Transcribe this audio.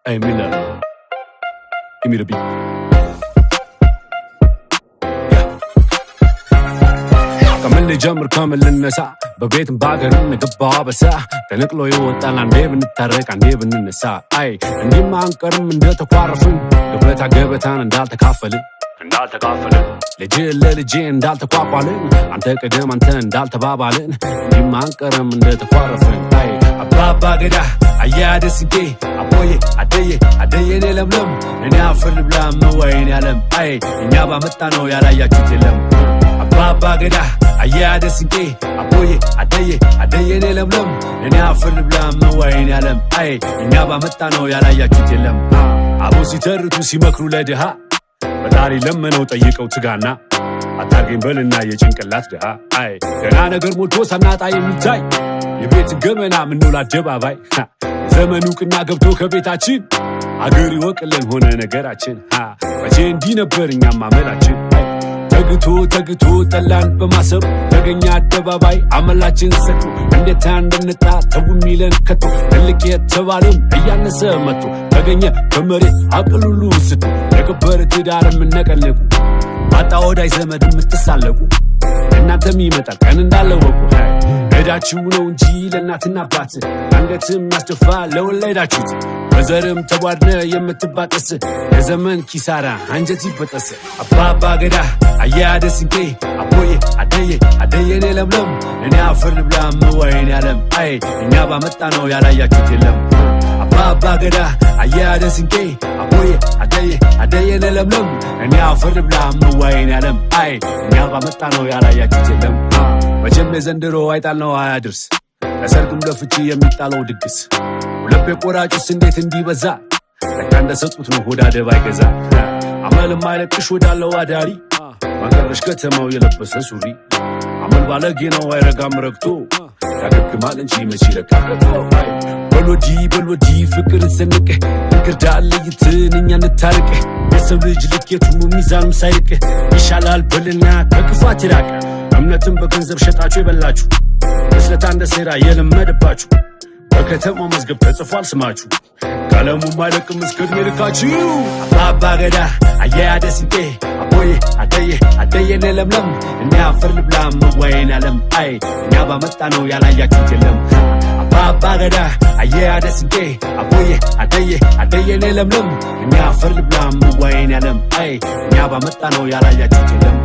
Hey Miller, give me the beat. كمل جمر كامل النساء ببيت باقر نقبها بساء تنقلو يوطال عندي بنترك عندي بننساء اي عندي ما انقرم من دي تقوارفن قبلتا قبتان اندال تكافلن لجي اندال تقوابالن انت قدم انت اندال تبابالن عندي ما انقرم من دي تقوارفن اي أبابا قدا عيادة سنكي أبوي عدي نلملم اني افر بلا موين يالم اي انيابا متانو يالا ياكتلم أبابا قدا عيادة سنكي أبوي عدي نلملم اني افر بلا موين يالم اي انيابا متانو يالا ياكتلم أبو سيترتو سيمكرو لدها بداري لمنو طيقو تغانا أتارقين بلنا يجنكلات دها اي ገና ነገር ሞልቶ ሳናጣ የሚታይ የቤት ገመና ምንውላ ደባባይ ዘመኑ ቅና ገብቶ ከቤታችን አገር ይወቅልን ሆነ ነገራችን መቼ እንዲህ ነበር እኛም አመላችን ተግቶ ጠላን በማሰሩ ተገኛ አደባባይ አመላችን ሰጡ እንዴት እንደነጣ ተውሚለን ከቶ ትልቅ የተባለም እያነሰ መጥቶ ተገኘ በመሬት አቅሉሉ ስጡ የከበረ ትዳርም ነቀለቁ አጣ ወዳይ ዘመድ ምትሳለቁ እናንተም ይመጣል ቀን እንዳለወቁ እዳችሁ ነው እንጂ ለእናትና አባት አንገትም ያስደፋ ለወለዳችሁት በዘርም ተቧድነ የምትባጠስ የዘመን ኪሳራ አንጀት ይበጠስ አባባ ገዳ አያደ ስንቄ አቦዬ አደየ ለምለም እኔ አፈር ብላ መዋይን ያለም አይ እኛ ባመጣ ነው ያላያችሁት የለም አባባ ገዳ አያደ ስንቄ አቦዬ አደየ ለምለም እኔ አፈር ብላ መዋይን ያለም አይ እኛ ባመጣ ነው ያላያችሁት የለም መቼም የዘንድሮ አይጣል ነው አያድርስ ለሰርግም ለፍቺ የሚጣለው ድግስ ሁለቤ ቆራጩስ እንዴት እንዲበዛ ለካ እንደሰጡት ነው ሆዳ ደባ ይገዛ አመልም አይለቅሽ ወዳለው አዳሪ ማቀረሽ ከተማው የለበሰ ሱሪ አመል ባለጌ ነው አይረጋም ረግቶ ያገግማል እንጂ መቼ ለካከቶ በልወዲ ፍቅር ሰንቅ እንግዳለ ይትን እኛ እንታርቅ የሰው ልጅ ልኬቱ ሚዛኑም ሳይቅ ይሻላል በልና ከክፋት ይራቅ እምነትም በገንዘብ ሸጣችሁ ይበላችሁ መስለታ እንደ ሴራ የለመደባችሁ በከተማው መዝገብ ተጽፏል ስማችሁ ካለሙ ማይለቅም እስከ ዕድሜ ልካችሁ አባባ ገዳ አያደ ስንቄ አቦዬ አደየ ለምለም እኔ አፈር ልብላ መዋይን ያለም አይ እኛ ባመጣ ነው ያላያችሁት የለም አባባ ገዳ አያደ ስንቄ አቦዬ አደየ ለምለም እኔ አፈር ልብላ መዋይን ያለም አይ እኛ ባመጣ ነው ያላያችሁት የለም